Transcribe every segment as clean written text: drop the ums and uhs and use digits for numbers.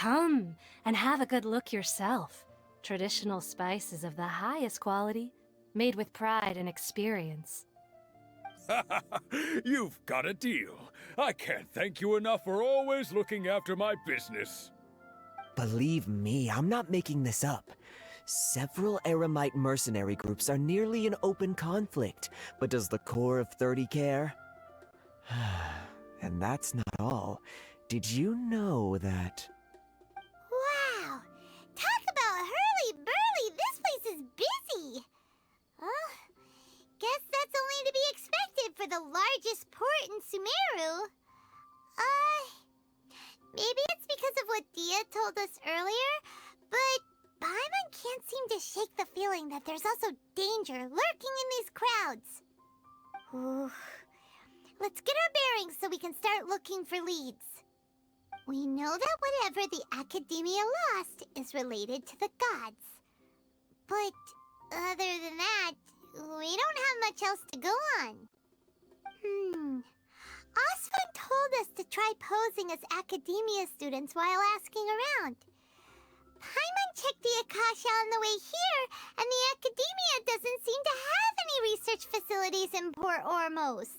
Come and have a good look yourself. Traditional spices of the highest quality, made with pride and experience. You've got a deal. I can't thank you enough for always looking after my business. Believe me, I'm not making this up. Several Eremite mercenary groups are nearly in open conflict, but does the core of 30 care? And that's not all. Did you know that... Wow! Talk about hurly-burly! This place is busy! Guess that's only to be expected for the largest port in Sumeru. Maybe it's because of what Dia told us earlier, but Paimon can't seem to shake the feeling that there's also danger lurking in these crowds. Ooh. Let's get our bearings so we can start looking for leads. We know that whatever the Academia lost is related to the gods. But other than that, we don't have much else to go on. Osfun told us to try posing as Academia students while asking around. Paimon checked the Akasha on the way here, and the Academia doesn't seem to have any research facilities in Port Ormos.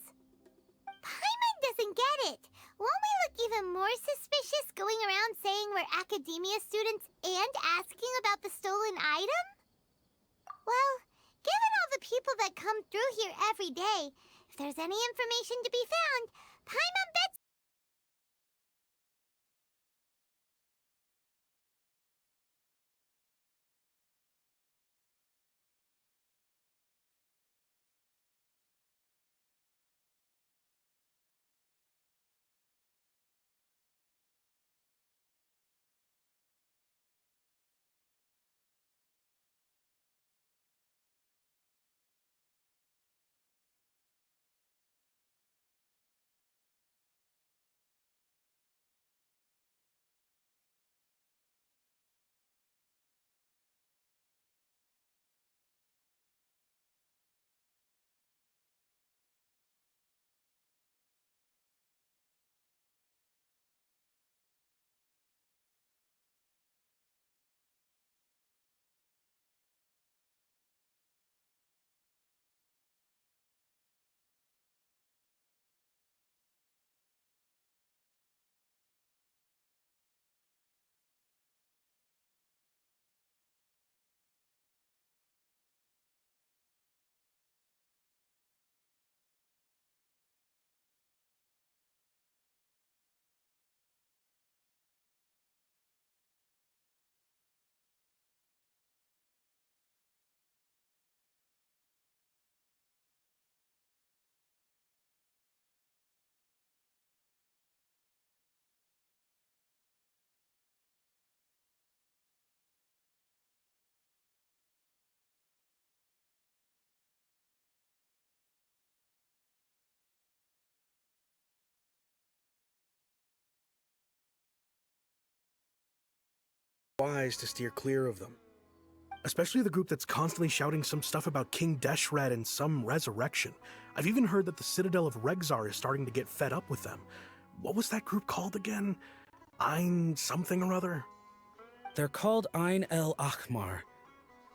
Paimon doesn't get it. Won't we look even more suspicious going around saying we're Academia students and asking about the stolen item? Well, given all the people that come through here every day, if there's any information to be found, Paimon bets... Wise to steer clear of them. Especially the group that's constantly shouting some stuff about King Deshret and some resurrection. I've even heard that the Citadel of Regzar is starting to get fed up with them. What was that group called again? Ein something or other? They're called Ein El Akhmar.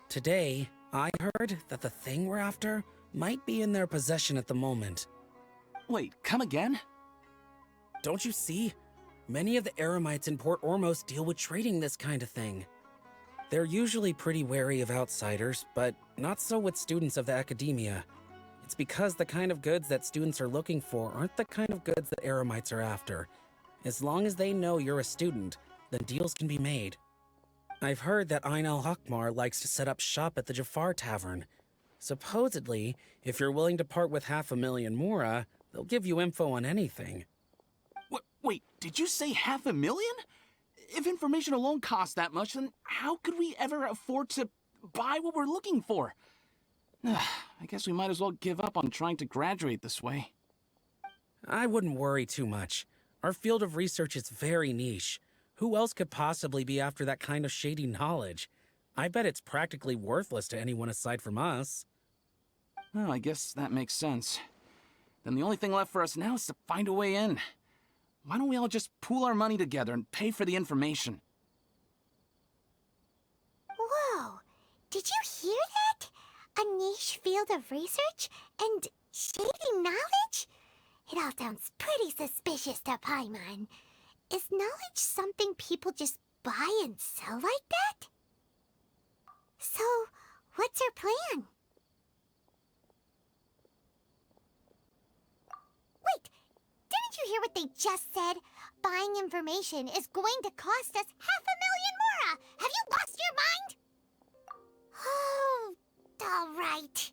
Today, I heard that the thing we're after might be in their possession at the moment. Wait, come again? Don't you see? Many of the Eremites in Port Ormos deal with trading this kind of thing. They're usually pretty wary of outsiders, but not so with students of the Academia. It's because the kind of goods that students are looking for aren't the kind of goods that Eremites are after. As long as they know you're a student, then deals can be made. I've heard that Ein al-Hakmar likes to set up shop at the Jafar Tavern. Supposedly, if you're willing to part with 500,000 Mora, they'll give you info on anything. Wait, did you say 500,000? If information alone costs that much, then how could we ever afford to buy what we're looking for? I guess we might as well give up on trying to graduate this way. I wouldn't worry too much. Our field of research is very niche. Who else could possibly be after that kind of shady knowledge? I bet it's practically worthless to anyone aside from us. Well, I guess that makes sense. Then the only thing left for us now is to find a way in. Why don't we all just pool our money together and pay for the information? Did you hear that? A niche field of research and shady knowledge? It all sounds pretty suspicious to Paimon. Is knowledge something people just buy and sell like that? So, what's her plan? Wait, didn't you hear what they just said? Buying information is going to cost us 500,000 mora! Have you lost your mind? Oh, alright.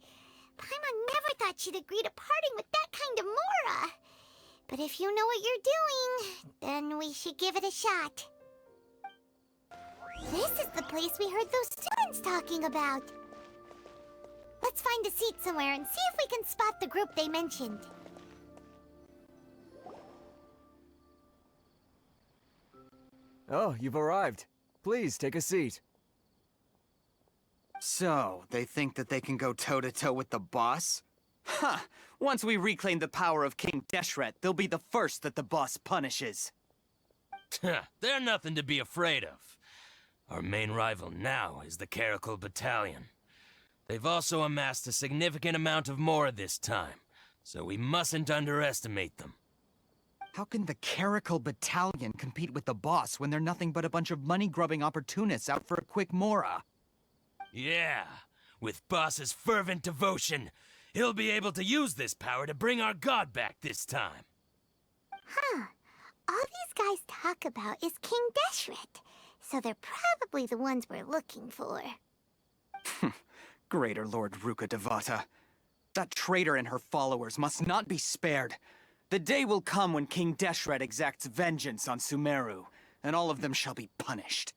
Paimon never thought she'd agree to parting with that kind of mora. But if you know what you're doing, then we should give it a shot. This is the place we heard those students talking about. Let's find a seat somewhere and see if we can spot the group they mentioned. Oh, you've arrived. Please, take a seat. So, they think that they can go toe-to-toe with the boss? Huh! Once we reclaim the power of King Deshret, they'll be the first that the boss punishes. They're nothing to be afraid of. Our main rival now is the Caracal Battalion. They've also amassed a significant amount of Mora this time, so we mustn't underestimate them. How can the Caracal Battalion compete with the boss when they're nothing but a bunch of money-grubbing opportunists out for a quick Mora? Yeah, with Boss's fervent devotion, he'll be able to use this power to bring our god back this time. Huh. All these guys talk about is King Deshret, so they're probably the ones we're looking for. Greater Lord Ruka Devata. That traitor and her followers must not be spared. The day will come when King Deshret exacts vengeance on Sumeru, and all of them shall be punished.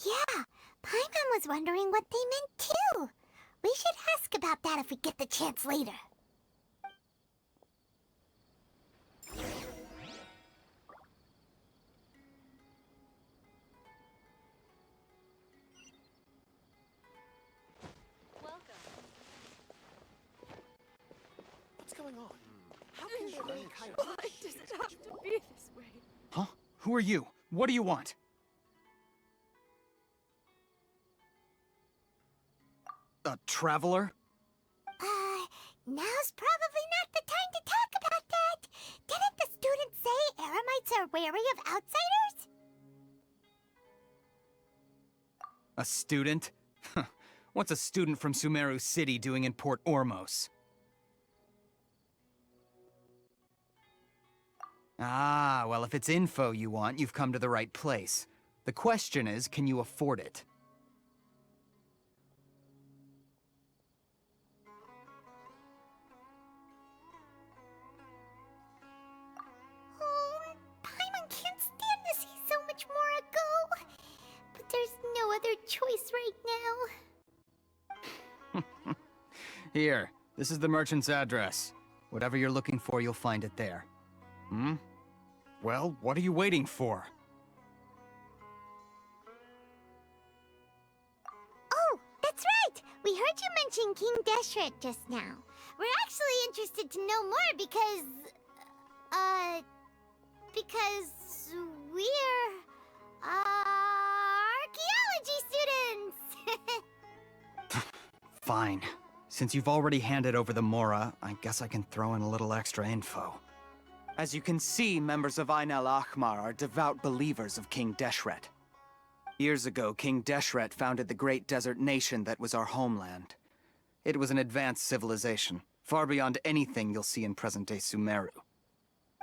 Yeah, Paimon was wondering what they meant too. We should ask about that if we get the chance later. What's going on? How can they make Why does it have to be this way? Huh? Who are you? What do you want? A traveler? Now's probably not the time to talk about that. Didn't the students say Eremites are wary of outsiders? A student? What's a student from Sumeru City doing in Port Ormos? Ah, well, if it's info you want, you've come to the right place. The question is, can you afford it? Oh, Paimon can't stand to see so much more go. But there's no other choice right now. Here, this is the merchant's address. Whatever you're looking for, you'll find it there. Hmm? Well, what are you waiting for? Oh, that's right! We heard you mention King Deshret just now. We're actually interested to know more because we're, archaeology students! Fine. Since you've already handed over the Mora, I guess I can throw in a little extra info. As you can see, members of Ain al-Ahmar are devout believers of King Deshret. Years ago, King Deshret founded the great desert nation that was our homeland. It was an advanced civilization, far beyond anything you'll see in present-day Sumeru.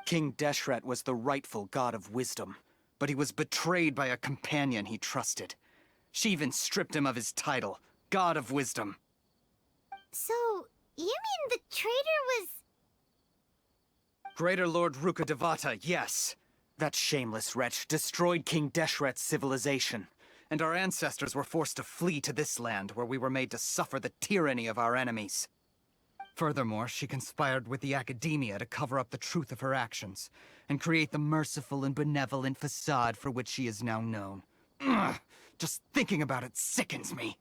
King Deshret was the rightful god of wisdom, but he was betrayed by a companion he trusted. She even stripped him of his title, God of Wisdom. So, you mean the traitor was... Greater Lord Ruka Devata, yes. That shameless wretch destroyed King Deshret's civilization, and our ancestors were forced to flee to this land where we were made to suffer the tyranny of our enemies. Furthermore, she conspired with the Academia to cover up the truth of her actions, and create the merciful and benevolent facade for which she is now known. Ugh, just thinking about it sickens me.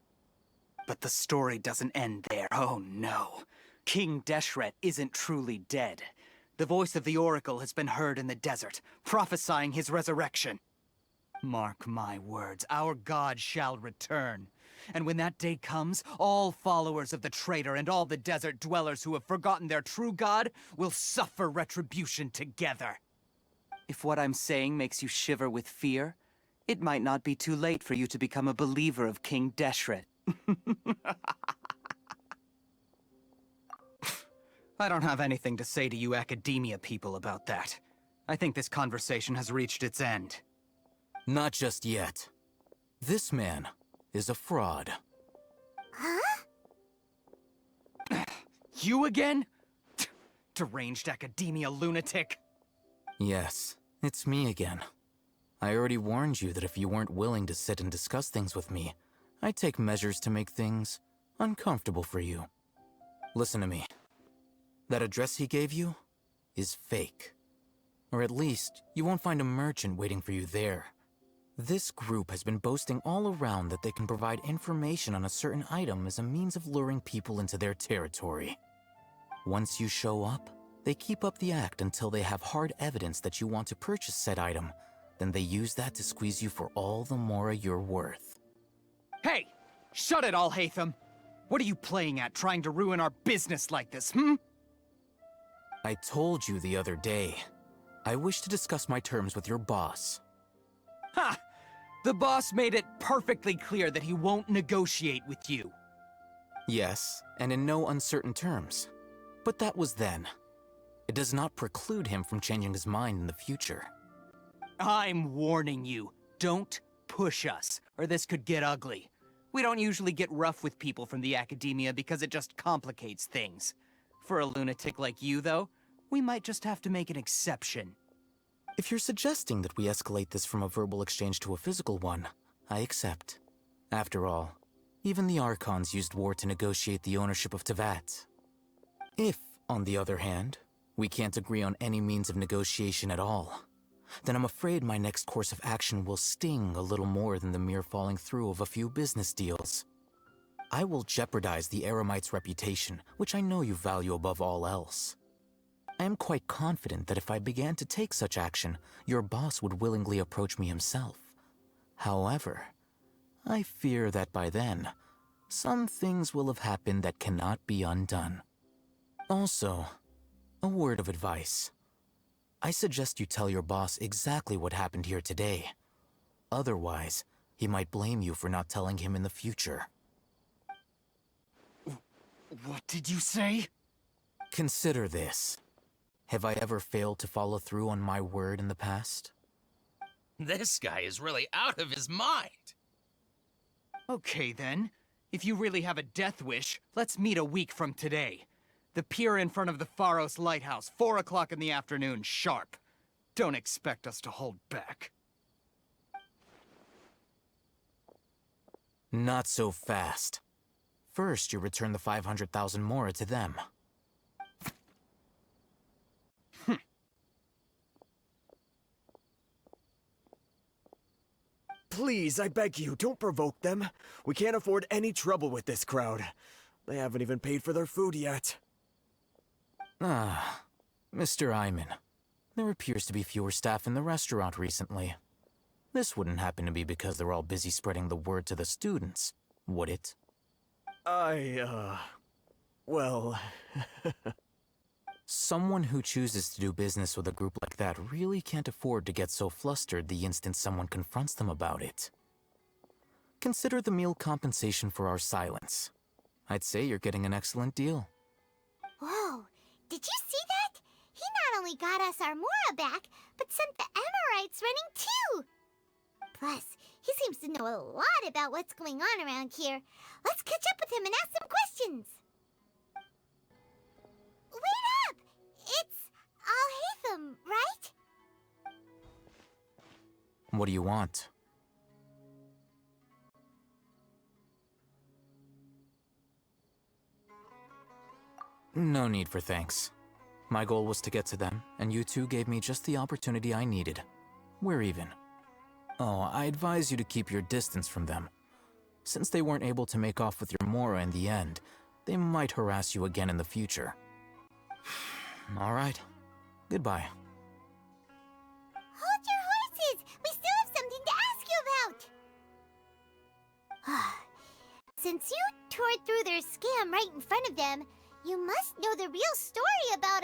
But the story doesn't end there, oh no. King Deshret isn't truly dead. The voice of the Oracle has been heard in the desert, prophesying his resurrection. Mark my words, our god shall return. And when that day comes, all followers of the traitor and all the desert dwellers who have forgotten their true god will suffer retribution together. If what I'm saying makes you shiver with fear, it might not be too late for you to become a believer of King Deshret. I don't have anything to say to you academia people about that. I think this conversation has reached its end. Not just yet. This man is a fraud. Huh? You again? Deranged academia lunatic. Yes, it's me again. I already warned you that if you weren't willing to sit and discuss things with me, I'd take measures to make things uncomfortable for you. Listen to me. That address he gave you is fake. Or at least, you won't find a merchant waiting for you there. This group has been boasting all around that they can provide information on a certain item as a means of luring people into their territory. Once you show up, they keep up the act until they have hard evidence that you want to purchase said item. Then they use that to squeeze you for all the mora you're worth. Hey! Shut it all, Hatham! What are you playing at, trying to ruin our business like this, I told you the other day. I wish to discuss my terms with your boss. Ha! The boss made it perfectly clear that he won't negotiate with you. Yes, and in no uncertain terms. But that was then. It does not preclude him from changing his mind in the future. I'm warning you. Don't push us, or this could get ugly. We don't usually get rough with people from the academia because it just complicates things. For a lunatic like you, though, we might just have to make an exception. If you're suggesting that we escalate this from a verbal exchange to a physical one, I accept. After all, even the Archons used war to negotiate the ownership of Tevat. If, on the other hand, we can't agree on any means of negotiation at all, then I'm afraid my next course of action will sting a little more than the mere falling through of a few business deals. I will jeopardize the Eremite's reputation, which I know you value above all else. I am quite confident that if I began to take such action, your boss would willingly approach me himself. However, I fear that by then, some things will have happened that cannot be undone. Also, a word of advice. I suggest you tell your boss exactly what happened here today. Otherwise, he might blame you for not telling him in the future. What did you say? Consider this. Have I ever failed to follow through on my word in the past? This guy is really out of his mind. Okay then. If you really have a death wish, let's meet a week from today. The pier in front of the Pharos Lighthouse, 4 o'clock in the afternoon, sharp. Don't expect us to hold back. Not so fast. First, you return the 500,000 mora to them. Please, I beg you, don't provoke them. We can't afford any trouble with this crowd. They haven't even paid for their food yet. Ah, Mr. Iman. There appears to be fewer staff in the restaurant recently. This wouldn't happen to be because they're all busy spreading the word to the students, would it? Well... Someone who chooses to do business with a group like that really can't afford to get so flustered the instant someone confronts them about it. Consider the meal compensation for our silence. I'd say you're getting an excellent deal. Whoa, did you see that? He not only got us our Mora back, but sent the Emirites running too! Plus, he seems to know a lot about what's going on around here. Let's catch up with him and ask some questions. Wait up! It's Al-Hatham, right? What do you want? No need for thanks. My goal was to get to them, and you two gave me just the opportunity I needed. We're even. Oh, I advise you to keep your distance from them. Since they weren't able to make off with your Mora in the end, they might harass you again in the future. All right. Goodbye. Hold your horses! We still have something to since you tore through their scam right in front of them, you must know the real story about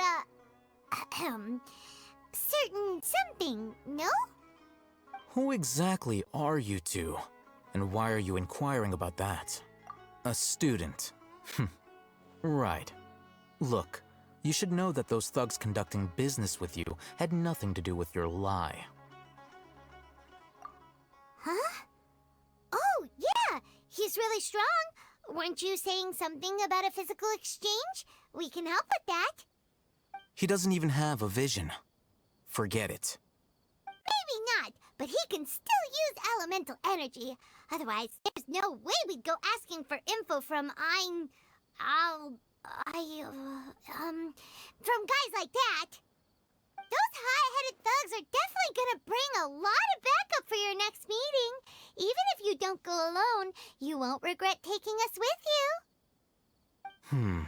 certain something, no? Who exactly are you two? And why are you inquiring about that? A student. Right. Look, you should know that those thugs conducting business with you had nothing to do with your lie. Huh? Oh, yeah! He's really strong! Weren't you saying something about a physical exchange? We can help with that. He doesn't even have a vision. Forget it. Maybe not, but he can still use elemental energy. Otherwise, there's no way we'd go asking for info from from guys like that. Those high-headed thugs are definitely gonna bring a lot of backup for your next meeting. Even if you don't go alone, you won't regret taking us with you.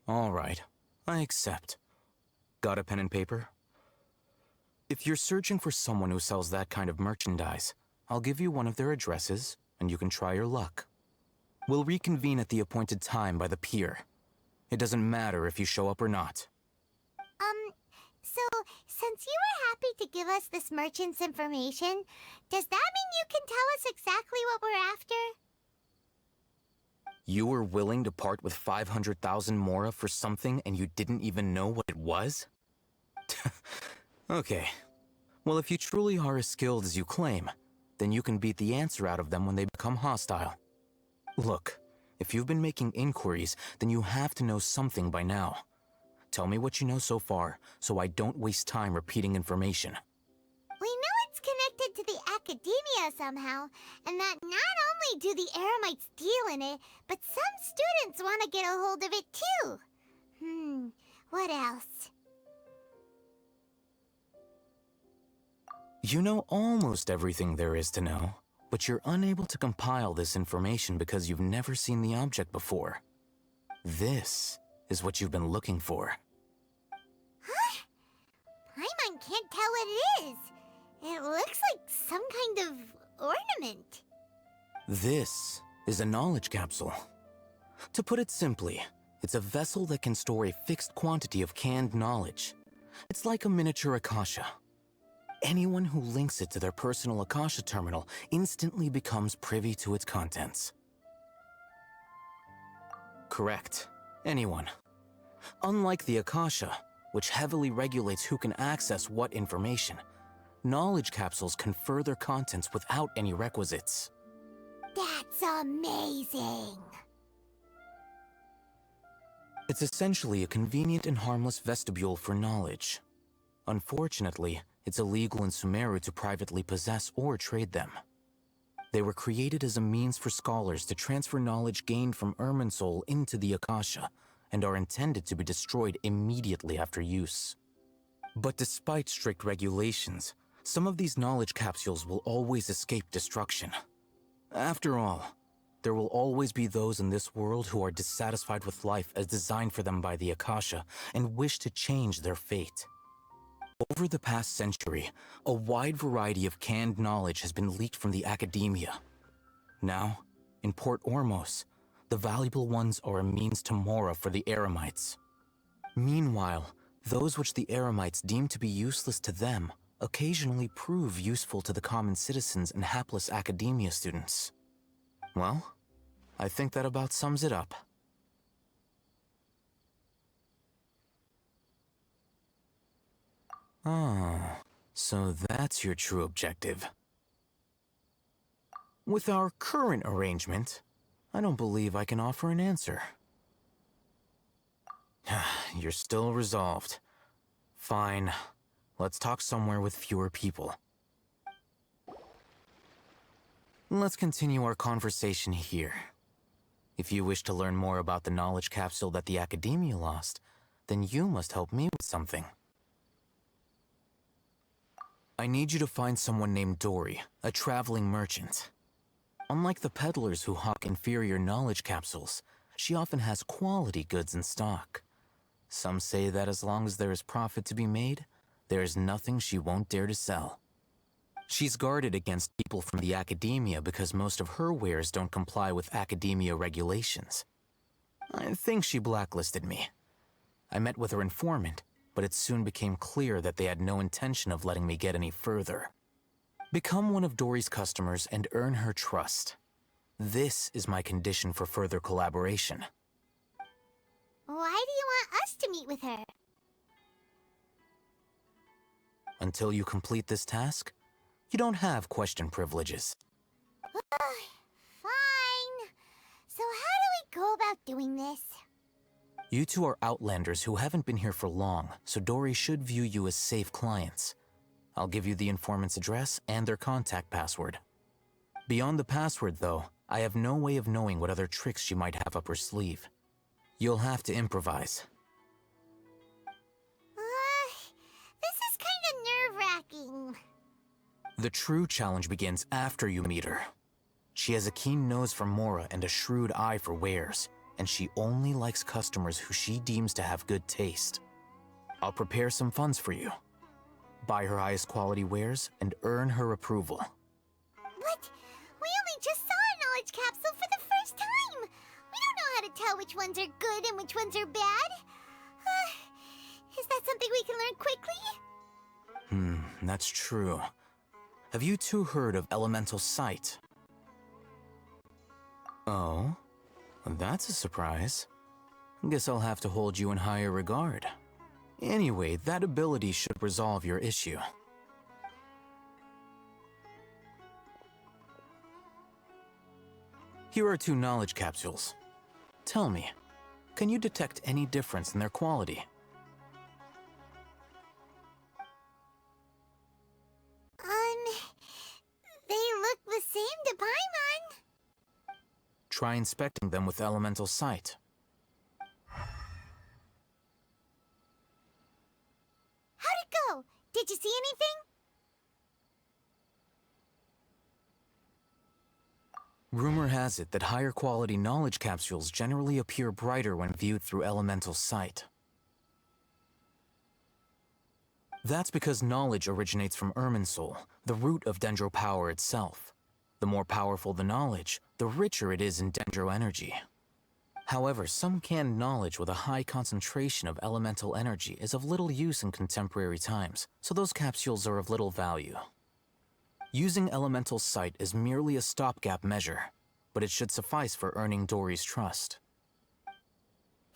All right, I accept. Got a pen and paper? If you're searching for someone who sells that kind of merchandise, I'll give you one of their addresses, and you can try your luck. We'll reconvene at the appointed time by the pier. It doesn't matter if you show up or not. So, since you were happy to give us this merchant's information, does that mean you can tell us exactly what we're after? You were willing to part with 500,000 Mora for something and you didn't even know what it was? Okay. Well, if you truly are as skilled as you claim, then you can beat the answer out of them when they become hostile. Look, if you've been making inquiries, then you have to know something by now. Tell me what you know so far, so I don't waste time repeating information. We know it's connected to the academia somehow, and that not only do the Eremites deal in it, but some students want to get a hold of it too. What else? You know almost everything there is to know, but you're unable to compile this information because you've never seen the object before. This is what you've been looking for. Huh? Paimon can't tell what it is. It looks like some kind of ornament. This is a knowledge capsule. To put it simply, it's a vessel that can store a fixed quantity of canned knowledge. It's like a miniature Akasha. Anyone who links it to their personal Akasha terminal instantly becomes privy to its contents. Correct. Anyone. Unlike the Akasha, which heavily regulates who can access what information, knowledge capsules confer their contents without any requisites. That's amazing! It's essentially a convenient and harmless vestibule for knowledge. Unfortunately, it's illegal in Sumeru to privately possess or trade them. They were created as a means for scholars to transfer knowledge gained from Irminsul into the Akasha, and are intended to be destroyed immediately after use. But despite strict regulations, some of these knowledge capsules will always escape destruction. After all, there will always be those in this world who are dissatisfied with life as designed for them by the Akasha and wish to change their fate. Over the past century, a wide variety of canned knowledge has been leaked from the academia. Now, in Port Ormos, the valuable ones are a means to Mora for the Eremites. Meanwhile, those which the Eremites deem to be useless to them occasionally prove useful to the common citizens and hapless academia students. Well, I think that about sums it up. Ah, so that's your true objective. With our current arrangement, I don't believe I can offer an answer. You're still resolved. Fine. Let's talk somewhere with fewer people. Let's continue our conversation here. If you wish to learn more about the knowledge capsule that the Academia lost, then you must help me with something. I need you to find someone named Dory, a traveling merchant. Unlike the peddlers who hawk inferior knowledge capsules, she often has quality goods in stock. Some say that as long as there is profit to be made, there is nothing she won't dare to sell. She's guarded against people from the academia because most of her wares don't comply with academia regulations. I think she blacklisted me. I met with her informant, but it soon became clear that they had no intention of letting me get any further. Become one of Dory's customers and earn her trust. This is my condition for further collaboration. Why do you want us to meet with her? Until you complete this task, you don't have question privileges. Fine. So how do we go about doing this? You two are outlanders who haven't been here for long, so Dory should view you as safe clients. I'll give you the informant's address and their contact password. Beyond the password, though, I have no way of knowing what other tricks she might have up her sleeve. You'll have to improvise. This is kind of nerve-wracking. The true challenge begins after you meet her. She has a keen nose for Mora and a shrewd eye for wares, and she only likes customers who she deems to have good taste. I'll prepare some funds for you. Buy her highest quality wares and earn her approval. But we only just saw a knowledge capsule for the first time. We don't know how to tell which ones are good and which ones are bad. Is that something we can learn quickly? That's true. Have you two heard of elemental sight? Oh, that's a surprise. Guess I'll have to hold you in higher regard. Anyway, that ability should resolve your issue. Here are 2 knowledge capsules. Tell me, can you detect any difference in their quality? They look the same to Paimon. Try inspecting them with elemental sight. How'd it go? Did you see anything? Rumor has it that higher quality knowledge capsules generally appear brighter when viewed through elemental sight. That's because knowledge originates from Irminsul, the root of Dendro power itself. The more powerful the knowledge, the richer it is in Dendro energy. However, some canned knowledge with a high concentration of elemental energy is of little use in contemporary times, so those capsules are of little value. Using elemental sight is merely a stopgap measure, but it should suffice for earning Dory's trust.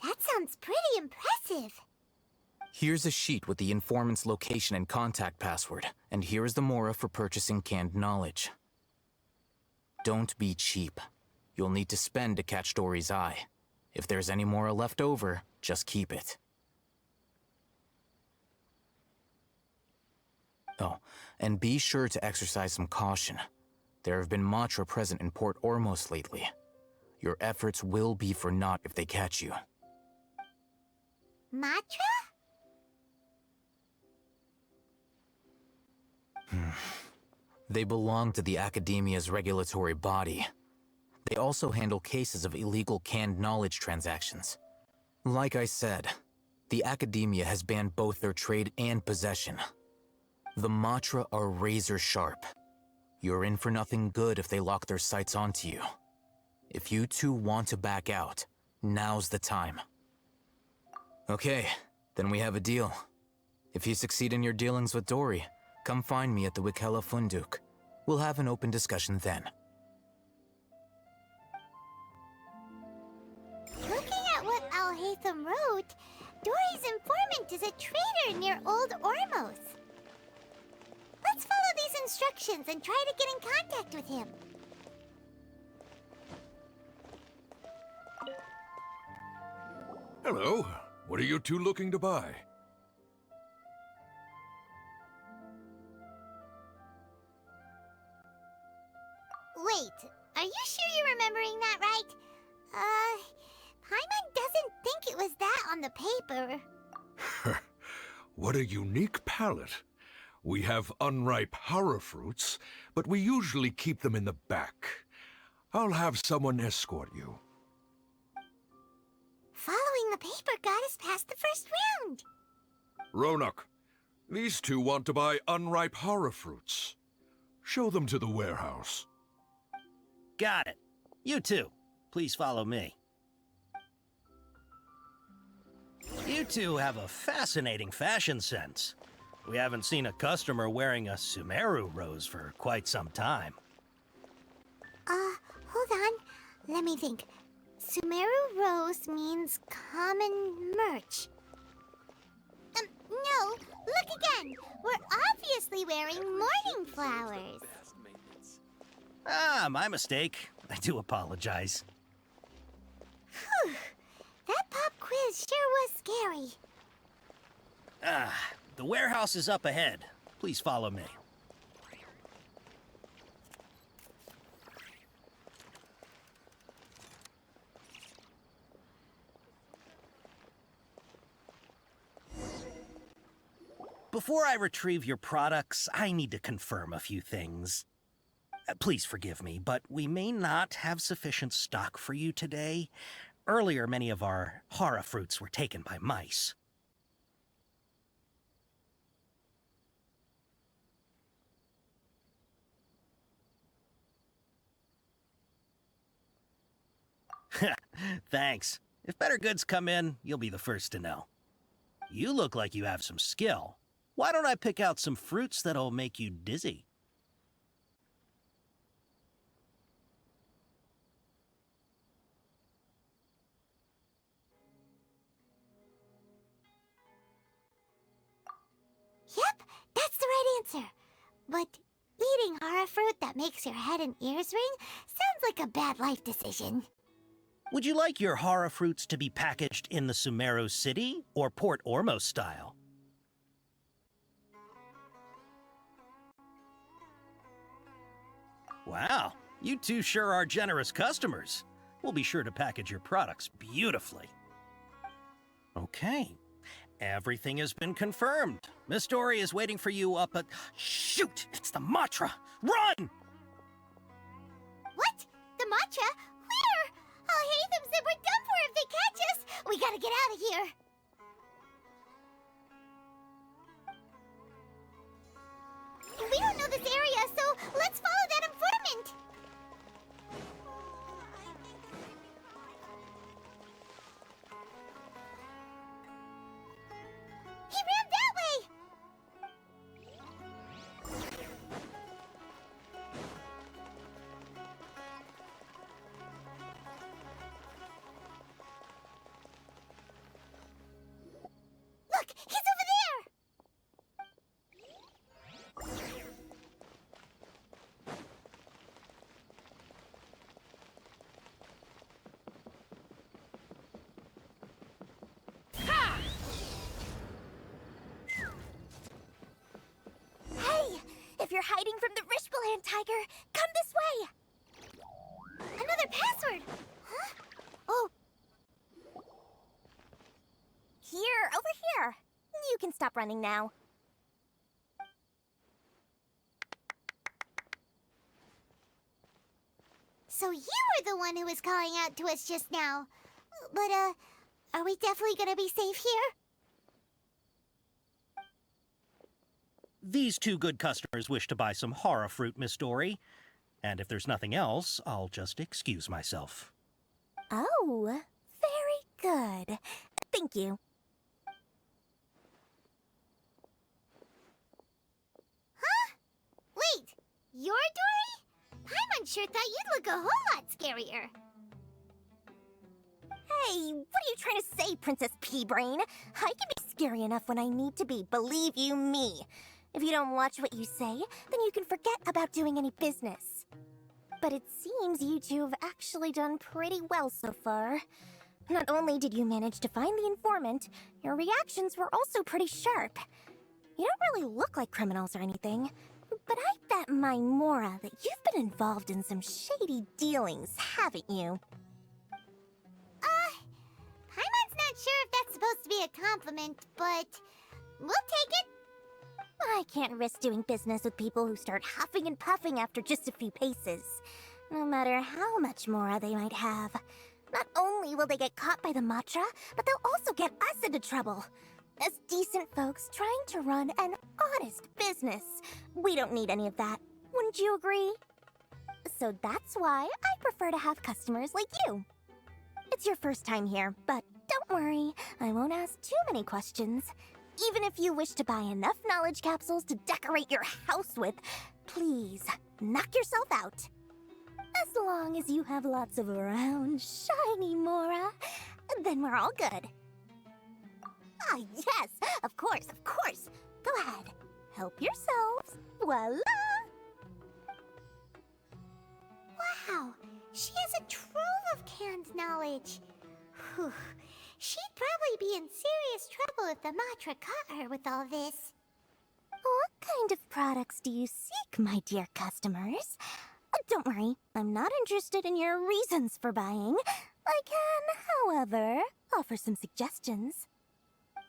That sounds pretty impressive. Here's a sheet with the informant's location and contact password, and here is the Mora for purchasing canned knowledge. Don't be cheap. You'll need to spend to catch Dory's eye. If there's any Mora left over, just keep it. Oh, and be sure to exercise some caution. There have been Matra present in Port Ormos lately. Your efforts will be for naught if they catch you. Matra? They belong to the Academia's regulatory body. They also handle cases of illegal canned knowledge transactions. Like I said, the Academia has banned both their trade and possession. The Matra are razor sharp. You're in for nothing good if they lock their sights onto you. If you two want to back out, now's the time. Okay, then we have a deal. If you succeed in your dealings with Dory, come find me at the Wikela Funduk. We'll have an open discussion then. Looking at what Al-Haytham wrote, Dory's informant is a trader near Old Ormos. Let's follow these instructions and try to get in contact with him. Hello. What are you two looking to buy? Wait, are you sure you're remembering that right? Paimon doesn't think it was that on the paper. What a unique palate. We have unripe hara fruits, but we usually keep them in the back. I'll have someone escort you. Following the paper got us past the first round. Ronak, these two want to buy unripe hara fruits. Show them to the warehouse. Got it. You too. Please follow me. You two have a fascinating fashion sense. We haven't seen a customer wearing a Sumeru rose for quite some time. Hold on. Let me think. Sumeru rose means common merch. No, look again. We're obviously wearing morning flowers. Ah, my mistake. I do apologize. Phew. That pop quiz sure was scary. The warehouse is up ahead. Please follow me. Before I retrieve your products, I need to confirm a few things. Please forgive me, but we may not have sufficient stock for you today. Earlier, many of our hara fruits were taken by mice. Thanks. If better goods come in, you'll be the first to know. You look like you have some skill. Why don't I pick out some fruits that'll make you dizzy? Yep, that's the right answer. But eating hara fruit that makes your head and ears ring sounds like a bad life decision. Would you like your hara fruits to be packaged in the Sumeru City or Port Ormos style? Wow, you two sure are generous customers. We'll be sure to package your products beautifully. Okay, everything has been confirmed. Miss Dory is waiting for you up at... Shoot! It's the Matra! Run! What? The matcha? Where? I'll hate them said we're done for if they catch us. We gotta get out of here. We don't know this area, so let's follow that informant. He ran that way. Look, he's over there. Hey, if you're hiding from the Rishbaland tiger, come this way. Another password. Huh? Oh. Here, over here. You can stop running now. So you were the one who was calling out to us just now. But, are we definitely gonna be safe here? These two good customers wish to buy some hara fruit, Miss Dory. And if there's nothing else, I'll just excuse myself. Oh, very good. Thank you. Huh? Wait, you're Dory? Paimon sure thought you'd look a whole lot scarier. Hey, what are you trying to say, Princess Pea-Brain? I can be scary enough when I need to be, believe you me. If you don't watch what you say, then you can forget about doing any business. But it seems you two have actually done pretty well so far. Not only did you manage to find the informant, your reactions were also pretty sharp. You don't really look like criminals or anything, but I bet my Mora that you've been involved in some shady dealings, haven't you? Paimon's not sure if that's supposed to be a compliment, but we'll take it. I can't risk doing business with people who start huffing and puffing after just a few paces, no matter how much Mora they might have. Not only will they get caught by the Matra, but they'll also get us into trouble. As decent folks trying to run an honest business, we don't need any of that. Wouldn't you agree? So that's why I prefer to have customers like you. It's your first time here, but don't worry, I won't ask too many questions. Even if you wish to buy enough knowledge capsules to decorate your house with, please, knock yourself out. As long as you have lots of round, shiny Mora, then we're all good. Ah, yes, of course, of course. Go ahead, help yourselves. Voila! Wow, she has a trove of canned knowledge. Whew. She'd probably be in serious trouble if the Matra caught her with all this. What kind of products do you seek, my dear customers? Don't worry, I'm not interested in your reasons for buying. I can, however, offer some suggestions.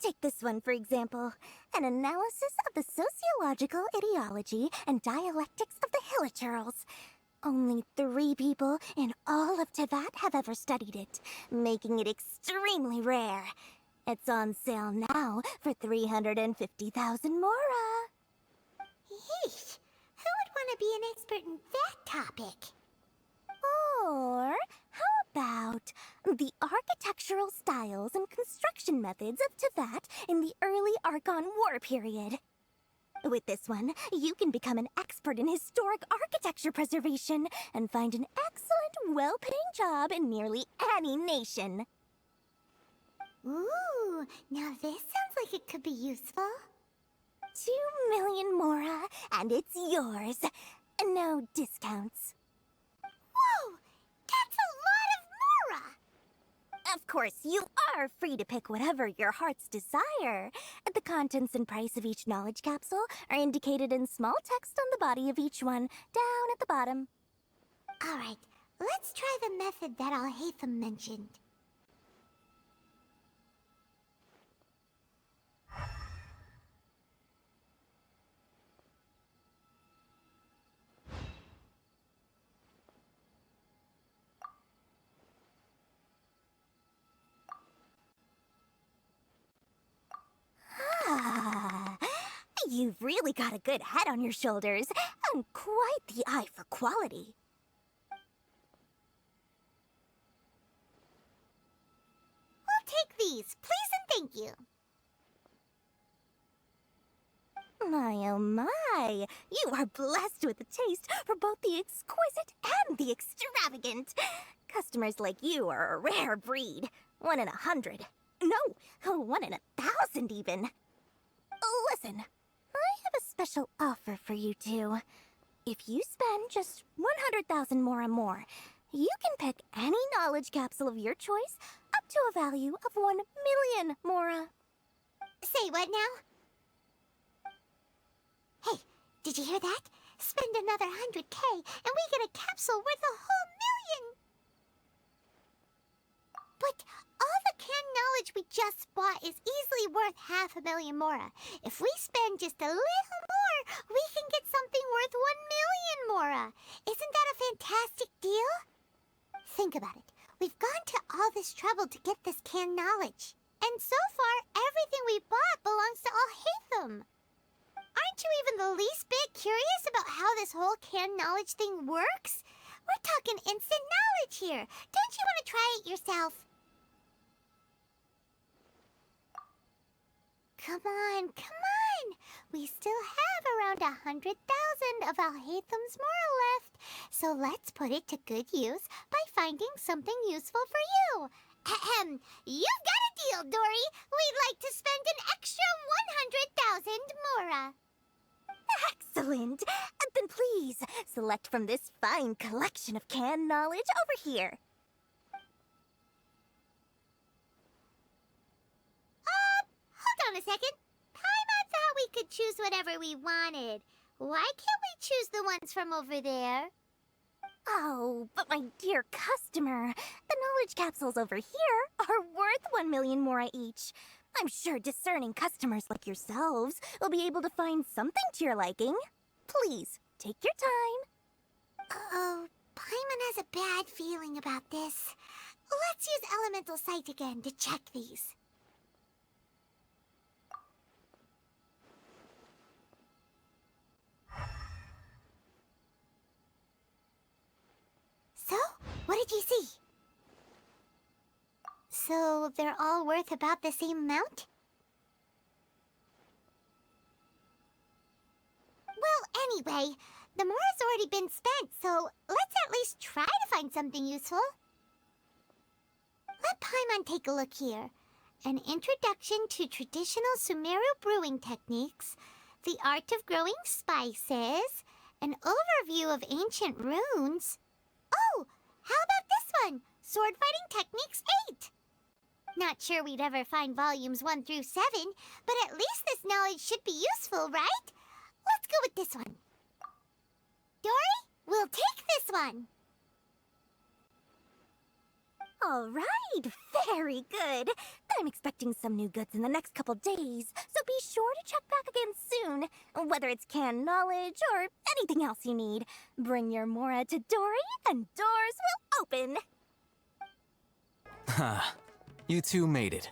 Take this one, for example. An analysis of the sociological ideology and dialectics of the Hilichurls. Only 3 people in all of Teyvat have ever studied it, making it extremely rare. It's on sale now for 350,000 Mora. Yeesh, who would want to be an expert in that topic? Or how about the architectural styles and construction methods of Teyvat in the early Archon War period? With this one, you can become an expert in historic architecture preservation and find an excellent, well-paying job in nearly any nation. Ooh, now this sounds like it could be useful. 2 million Mora, and it's yours. No discounts. Whoa! That's a lot of Mora! Of course, you are free to pick whatever your heart's desire. The contents and price of each knowledge capsule are indicated in small text on the body of each one, down at the bottom. Alright, let's try the method that Alhaitham mentioned. Ah, you've really got a good head on your shoulders, and quite the eye for quality. We'll take these, please and thank you. My oh my, you are blessed with a taste for both the exquisite and the extravagant. Customers like you are a rare breed. 1 in 100. No, 1 in 1,000 even. Listen, I have a special offer for you two. If you spend just 100,000 more, you can pick any knowledge capsule of your choice up to a value of 1 million Mora. Say what now? Hey, did you hear that? Spend another 100K and we get a capsule worth a whole million! But all the canned knowledge we just bought is easily worth 500,000 Mora. If we spend just a little more, we can get something worth 1 million Mora. Isn't that a fantastic deal? Think about it. We've gone to all this trouble to get this canned knowledge. And so far, everything we bought belongs to Alhaitham. Aren't you even the least bit curious about how this whole canned knowledge thing works? We're talking instant knowledge here. Don't you want to try it yourself? Come on, come on! We still have around 100,000 of Alhaitham's Mora left, so let's put it to good use by finding something useful for you. Ahem, you've got a deal, Dory. We'd like to spend an extra 100,000 Mora. Excellent! Then please, select from this fine collection of canned knowledge over here. Hold on a second. Paimon thought we could choose whatever we wanted. Why can't we choose the ones from over there? Oh, but my dear customer, the knowledge capsules over here are worth 1 million Mora each. I'm sure discerning customers like yourselves will be able to find something to your liking. Please, take your time. Uh-oh, Paimon has a bad feeling about this. Let's use Elemental Sight again to check these. did you see? So they're all worth about the same amount? Well, anyway, the mora's already been spent, so let's at least try to find something useful. Let Paimon take a look here. An introduction to traditional Sumeru brewing techniques, the art of growing spices, an overview of ancient runes. Oh, how about this one? Sword Fighting Techniques 8. Not sure we'd ever find volumes 1 through 7, but at least this knowledge should be useful, right? Let's go with this one. Dory, we'll take this one. All right, very good. I'm expecting some new goods in the next couple days, so be sure to check back again soon. Whether it's canned knowledge or anything else you need, bring your Mora to Dory and doors will open. Ha, you two made it.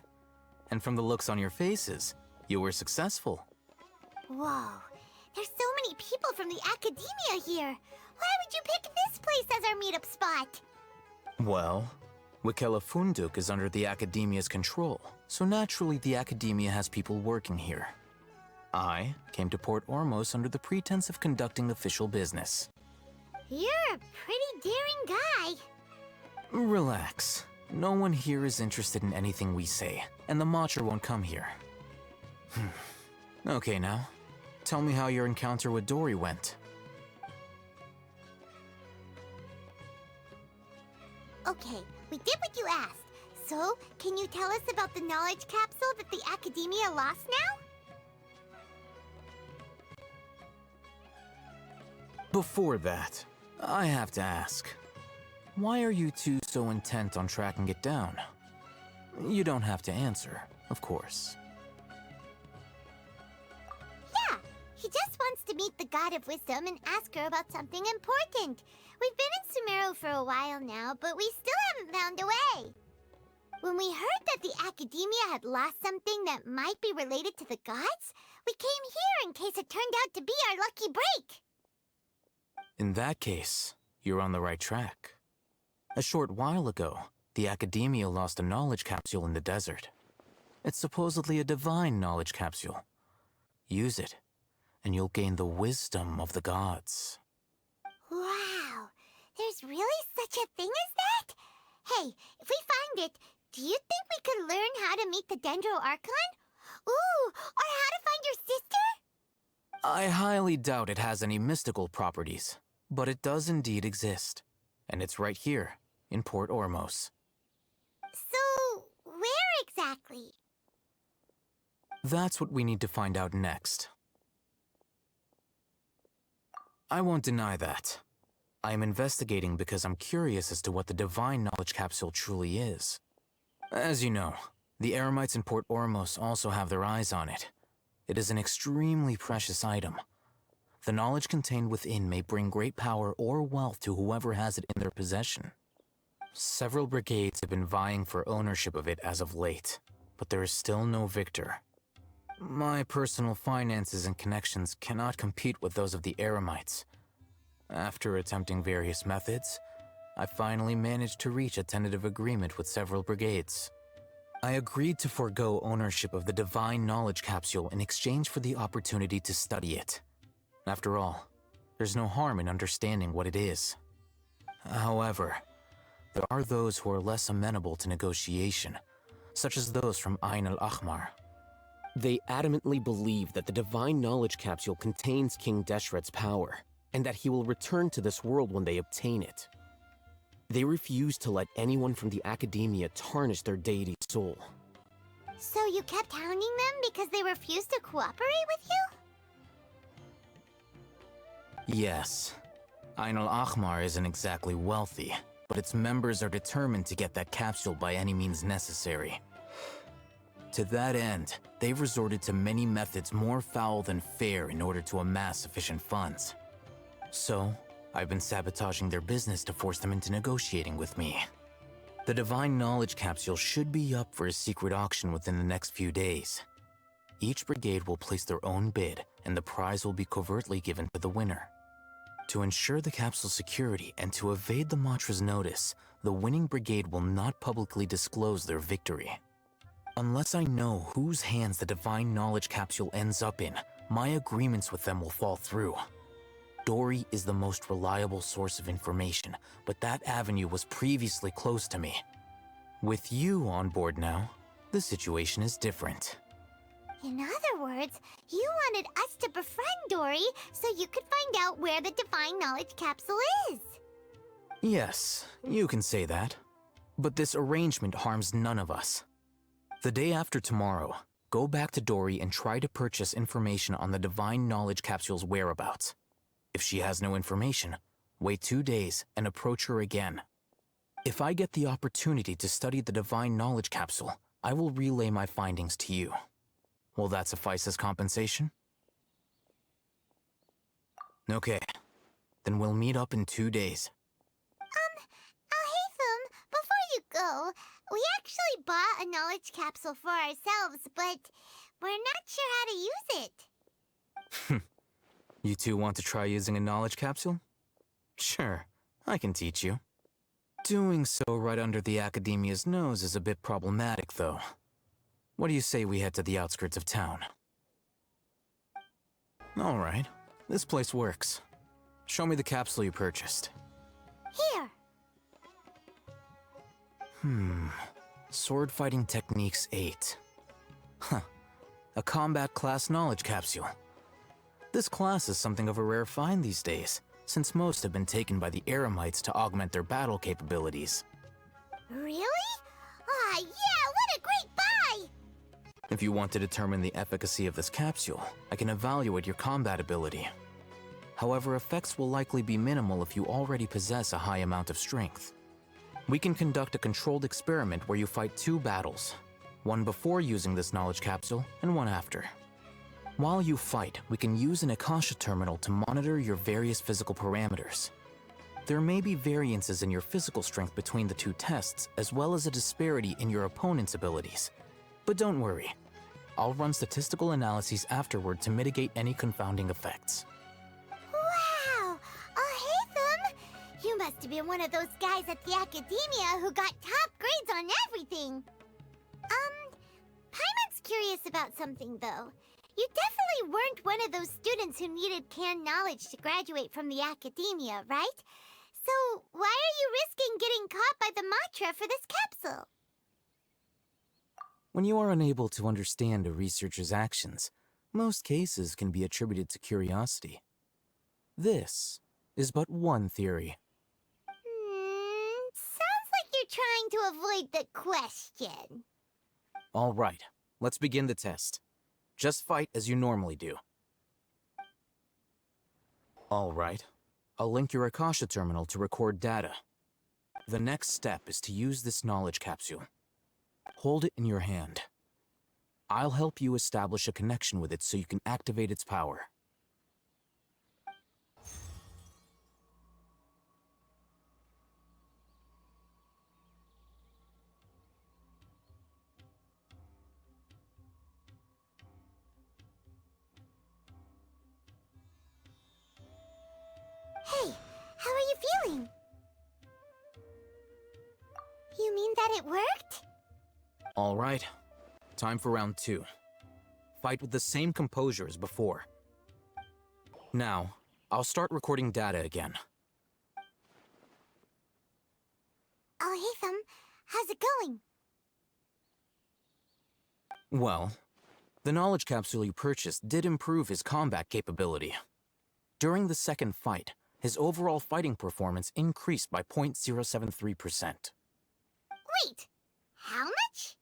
And from the looks on your faces, you were successful. Whoa, there's so many people from the academia here. Why would you pick this place as our meetup spot? Well, Wikela Funduk is under the Academia's control, so naturally the Academia has people working here. I came to Port Ormos under the pretense of conducting official business. You're a pretty daring guy. Relax. No one here is interested in anything we say, and the Matcha won't come here. Okay now, tell me how your encounter with Dory went. Okay, we did what you asked. So, can you tell us about the knowledge capsule that the Academia lost now? Before that, I have to ask, why are you two so intent on tracking it down? You don't have to answer, of course. Yeah, he just wants to meet the God of Wisdom and ask her about something important. We've been in Sumeru for a while now, but we still haven't found a way. When we heard that the Academia had lost something that might be related to the gods, we came here in case it turned out to be our lucky break. In that case, you're on the right track. A short while ago, the Academia lost a knowledge capsule in the desert. It's supposedly a divine knowledge capsule. Use it, and you'll gain the wisdom of the gods. Wow, there's really such a thing as that? Hey, if we find it, do you think we could learn how to meet the Dendro Archon? Ooh, or how to find your sister? I highly doubt it has any mystical properties, but it does indeed exist. And it's right here, in Port Ormos. So, where exactly? That's what we need to find out next. I won't deny that. I am investigating because I'm curious as to what the divine knowledge capsule truly is. As you know, the Eremites in Port Ormos also have their eyes on it. It is an extremely precious item. The knowledge contained within may bring great power or wealth to whoever has it in their possession. Several brigades have been vying for ownership of it as of late, but there is still no victor. My personal finances and connections cannot compete with those of the Eremites. After attempting various methods, I finally managed to reach a tentative agreement with several brigades. I agreed to forego ownership of the divine knowledge capsule in exchange for the opportunity to study it. After all, there's no harm in understanding what it is. However, there are those who are less amenable to negotiation, such as those from Ain al-Ahmar. They adamantly believe that the divine knowledge capsule contains King Deshret's power, and that he will return to this world when they obtain it. They refuse to let anyone from the Academia tarnish their deity's soul. So you kept hounding them because they refused to cooperate with you? Yes. Ain al-Ahmar isn't exactly wealthy, but its members are determined to get that capsule by any means necessary. To that end, they've resorted to many methods more foul than fair in order to amass sufficient funds. So, I've been sabotaging their business to force them into negotiating with me. The divine knowledge capsule should be up for a secret auction within the next few days. Each brigade will place their own bid, and the prize will be covertly given to the winner. To ensure the capsule's security and to evade the Matra's notice, the winning brigade will not publicly disclose their victory. Unless I know whose hands the divine knowledge capsule ends up in, my agreements with them will fall through. Dory is the most reliable source of information, but that avenue was previously closed to me. With you on board now, the situation is different. In other words, you wanted us to befriend Dory so you could find out where the divine knowledge capsule is. Yes, you can say that. But this arrangement harms none of us. The day after tomorrow, go back to Dory and try to purchase information on the divine knowledge capsule's whereabouts. If she has no information, wait 2 days and approach her again. If I get the opportunity to study the divine knowledge capsule, I will relay my findings to you. Will that suffice as compensation? Okay, then we'll meet up in 2 days. Alhaitham, before you go, we actually bought a knowledge capsule for ourselves, but we're not sure how to use it. You two want to try using a knowledge capsule? Sure, I can teach you. Doing so right under the Academia's nose is a bit problematic, though. What do you say we head to the outskirts of town? All right, this place works. Show me the capsule you purchased. Here. Sword Fighting Techniques 8. Huh. A combat class knowledge capsule. This class is something of a rare find these days, since most have been taken by the Eremites to augment their battle capabilities. Really? Ah, yeah, what a great buy! If you want to determine the efficacy of this capsule, I can evaluate your combat ability. However, effects will likely be minimal if you already possess a high amount of strength. We can conduct a controlled experiment where you fight 2 battles, one before using this knowledge capsule and one after. While you fight, we can use an Akasha terminal to monitor your various physical parameters. There may be variances in your physical strength between the 2 tests, as well as a disparity in your opponent's abilities. But don't worry, I'll run statistical analyses afterward to mitigate any confounding effects. Wow! Alhaitham! You must have been one of those guys at the Academia who got top grades on everything! Paimon's curious about something, though. You definitely weren't one of those students who needed canned knowledge to graduate from the Academia, right? So, why are you risking getting caught by the Matra for this capsule? When you are unable to understand a researcher's actions, most cases can be attributed to curiosity. This is but one theory. Sounds like you're trying to avoid the question. All right, let's begin the test. Just fight as you normally do. All right, I'll link your Akasha terminal to record data. The next step is to use this knowledge capsule. Hold it in your hand. I'll help you establish a connection with it so you can activate its power. Hey, how are you feeling? You mean that it worked? All right, time for round 2. Fight with the same composure as before. Now, I'll start recording data again. Alhaitham, how's it going? Well, the knowledge capsule you purchased did improve his combat capability. During the second fight, his overall fighting performance increased by 0.073%. Wait, how much?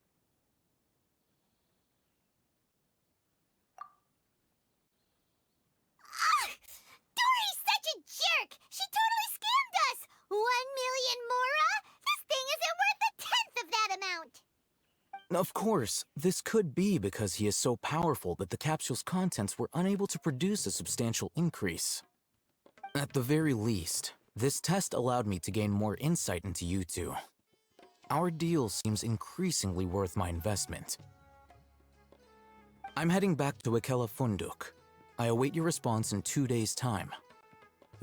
Dory's such a jerk! She totally scammed us! 1 million mora? This thing isn't worth a tenth of that amount! Of course, this could be because he is so powerful that the capsule's contents were unable to produce a substantial increase. At the very least, this test allowed me to gain more insight into you two. Our deal seems increasingly worth my investment. I'm heading back to Ikela Funduk. I await your response in 2 days' time.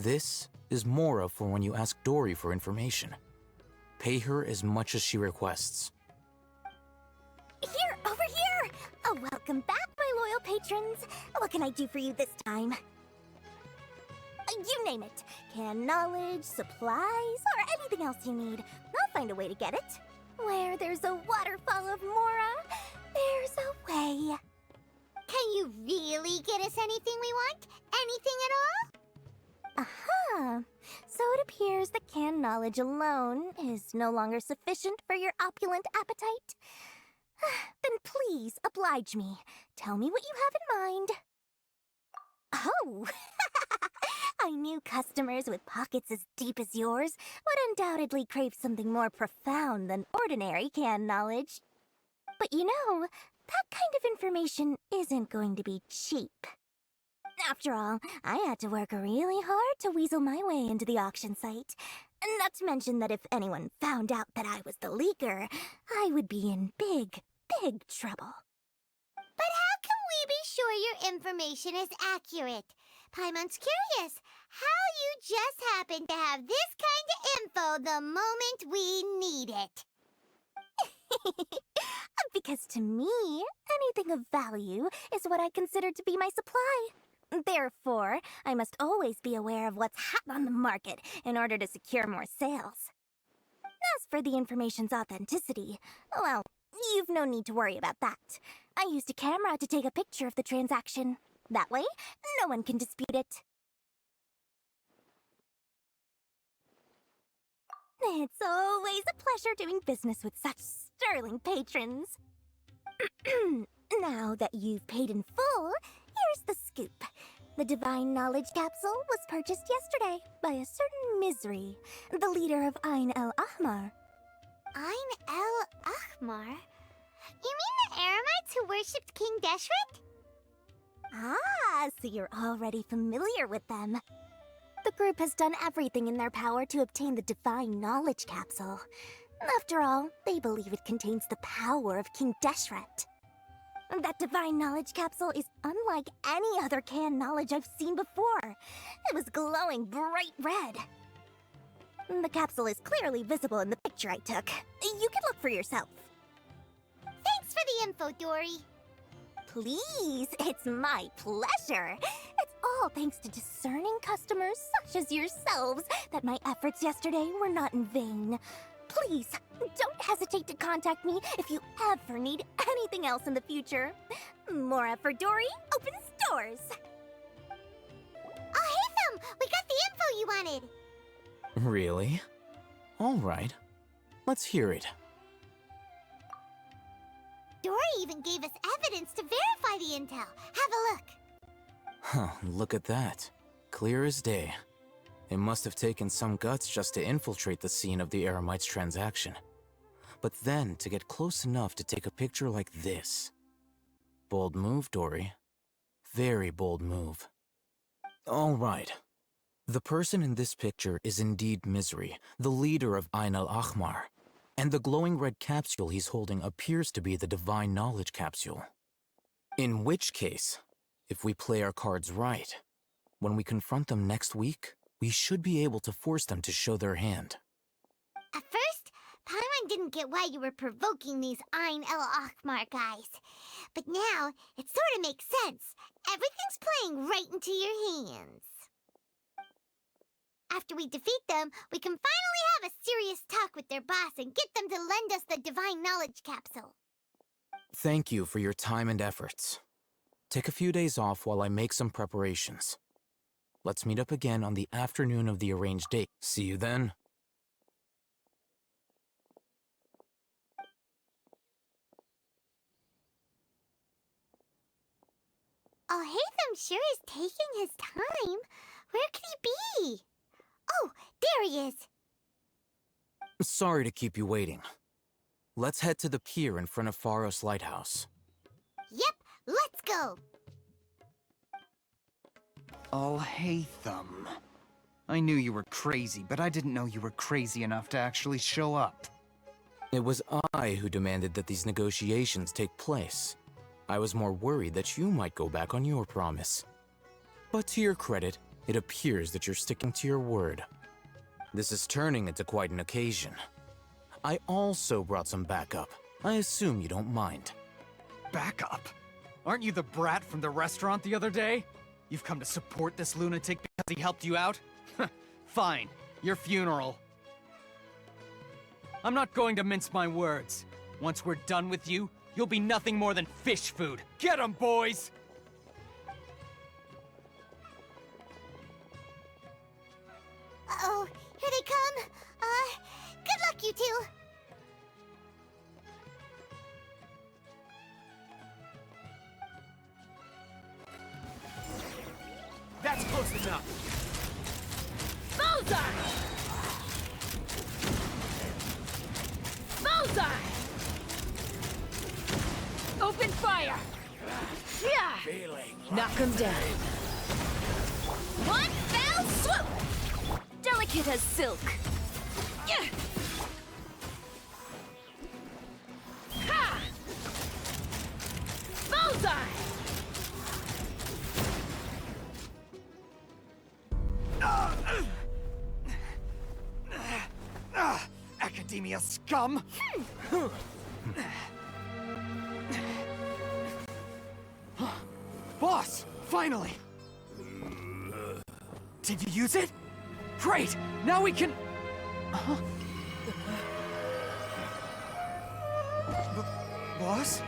This is Mora for when you ask Dory for information. Pay her as much as she requests. Here, over here! Oh, welcome back, my loyal patrons. What can I do for you this time? You name it. Canned knowledge, supplies, or anything else you need. I'll find a way to get it. Where there's a waterfall of Mora, there's a way. Can you really get us anything we want? Anything at all? Aha! So it appears that canned knowledge alone is no longer sufficient for your opulent appetite. Then please oblige me. Tell me what you have in mind. Oh! I knew customers with pockets as deep as yours would undoubtedly crave something more profound than ordinary canned knowledge. But you know, that kind of information isn't going to be cheap. After all, I had to work really hard to weasel my way into the auction site. Not to mention that if anyone found out that I was the leaker, I would be in big, big trouble. But how can we be sure your information is accurate? Paimon's curious how you just happen to have this kind of info the moment we need it. Because to me, anything of value is what I consider to be my supply. Therefore, I must always be aware of what's hot on the market in order to secure more sales. As for the information's authenticity, well, you've no need to worry about that. I used a camera to take a picture of the transaction. That way, no one can dispute it. It's always a pleasure doing business with such sterling patrons. Now that you've paid in full, here's the scoop. The Divine Knowledge Capsule was purchased yesterday by a certain Misery, the leader of Ain el Ahmar. Ain el Ahmar? You mean the Eremites who worshipped King Deshret? Ah, so you're already familiar with them. The group has done everything in their power to obtain the Divine Knowledge Capsule. After all, they believe it contains the power of King Deshret. That Divine Knowledge Capsule is unlike any other canned knowledge I've seen before. It was glowing bright red. The capsule is clearly visible in the picture I took. You can look for yourself. Thanks for the info, Dory. Please, it's my pleasure. It's all thanks to discerning customers such as yourselves that my efforts yesterday were not in vain. Please, don't hesitate to contact me if you ever need anything else in the future. Mora for Dory opens doors. Oh, hey, Thumb! We got the info you wanted. Really? All right. Let's hear it. Dory even gave us evidence to verify the intel. Have a look. Huh, look at that. Clear as day. It must have taken some guts just to infiltrate the scene of the Eremites' transaction. But then to get close enough to take a picture like this. Bold move, Dory. Very bold move. All right. The person in this picture is indeed Misery, the leader of Ain al-Ahmar. And the glowing red capsule he's holding appears to be the Divine Knowledge Capsule. In which case, if we play our cards right, when we confront them next week, we should be able to force them to show their hand. At first, Paimon didn't get why you were provoking these Ain el-Ahmar guys. But now, it sort of makes sense. Everything's playing right into your hands. After we defeat them, we can finally have a serious talk with their boss and get them to lend us the Divine Knowledge Capsule. Thank you for your time and efforts. Take a few days off while I make some preparations. Let's meet up again on the afternoon of the arranged date. See you then. Oh, Hatham sure is taking his time. Where could he be? Oh, there he is. Sorry to keep you waiting. Let's head to the pier in front of Pharos Lighthouse. Yep, let's go. Oh, hey, Thumb. I knew you were crazy, but I didn't know you were crazy enough to actually show up. It was I who demanded that these negotiations take place. I was more worried that you might go back on your promise. But to your credit, It appears that you're sticking to your word. This is turning into quite an occasion. I also brought some backup. I assume you don't mind. Backup? Aren't you the brat from the restaurant the other day? You've come to support this lunatic because he helped you out? Fine, your funeral. I'm not going to mince my words. Once we're done with you, you'll be nothing more than fish food. Get 'em, boys! Uh-oh, here they come. Good luck, you two. That's close enough. Bullseye! Bullseye! Open fire! Yeah! Knock him down. One fell swoop! Delicate as silk. Yeah! Ha! Bullseye! Academia scum! Boss! Finally! Did you use it? Great! Now we can... Boss?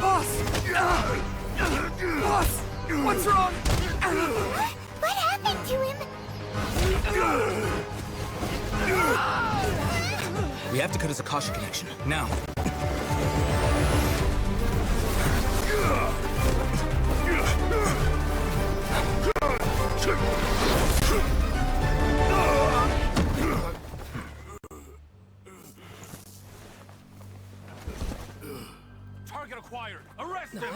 Boss! What's wrong? What happened to him? We have to cut his Akasha connection, now. Target acquired. Arrest him.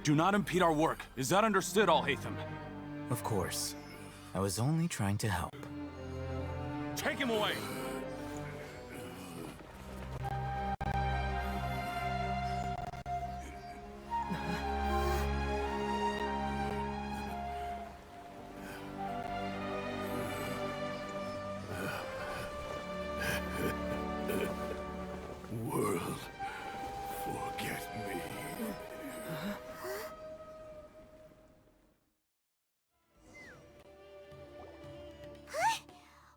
Do not impede our work. Is that understood, Al-Haytham? Of course. I was only trying to help. Take him away! World, forget me.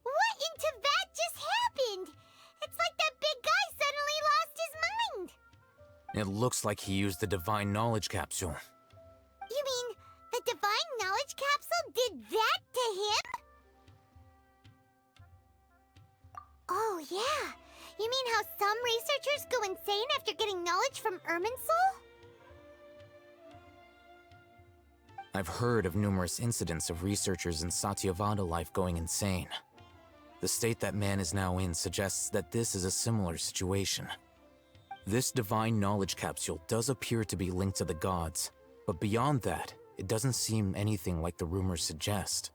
What in Teyvat just happened? It's like that big guy suddenly lost his mind. It looks like he used the Divine Knowledge Capsule. You mean the Divine Knowledge Capsule did that to him? Oh, yeah. You mean how some researchers go insane after getting knowledge from Irminsul? I've heard of numerous incidents of researchers in Satyavada life going insane. The state that man is now in suggests that this is a similar situation. This Divine Knowledge Capsule does appear to be linked to the gods, but beyond that, it doesn't seem anything like the rumors suggest.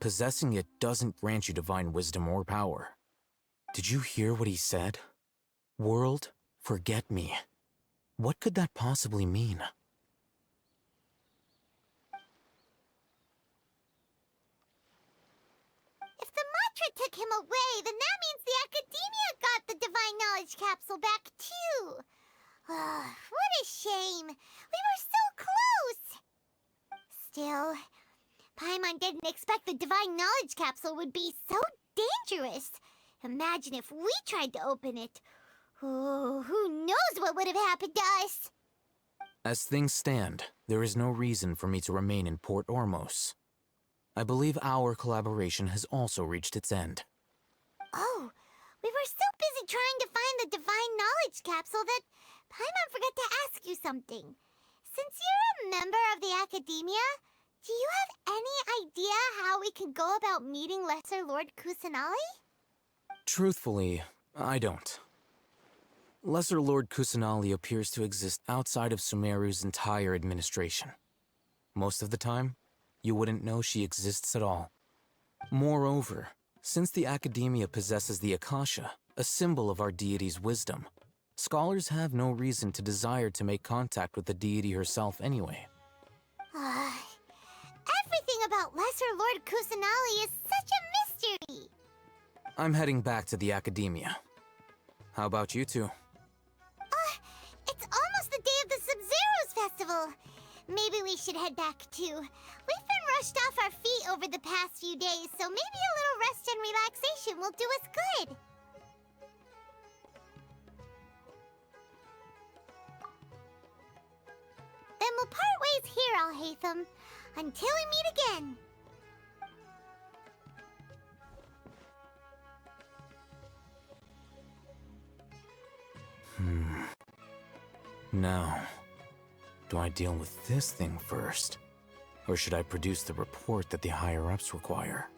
Possessing it doesn't grant you divine wisdom or power. Did you hear what he said? World, forget me. What could that possibly mean? If the mantra took him away, then that means the Academia got the Divine Knowledge Capsule back, too. What a shame. We were so close. Still, Paimon didn't expect the Divine Knowledge Capsule would be so dangerous. Imagine if we tried to open it. Oh, who knows what would have happened to us? As things stand, there is no reason for me to remain in Port Ormos. I believe our collaboration has also reached its end. Oh, we were so busy trying to find the Divine Knowledge Capsule that Paimon forgot to ask you something. Since you're a member of the Academia, do you have any idea how we we can go about meeting Lesser Lord Kusanali? Truthfully, I don't. Lesser Lord Kusanali appears to exist outside of Sumeru's entire administration. Most of the time, you wouldn't know she exists at all. Moreover, since the Academia possesses the Akasha, a symbol of our deity's wisdom, scholars have no reason to desire to make contact with the deity herself anyway. Everything about Lesser Lord Kusanali is such a mystery! I'm heading back to the Academia. How about you two? It's almost the day of the Sub-Zero's festival. Maybe we should head back too. We've been rushed off our feet over the past few days, so maybe a little rest and relaxation will do us good. Then we'll part ways here, Alhaitham, until we meet again. Now, do I deal with this thing first? Or should I produce the report that the higher-ups require?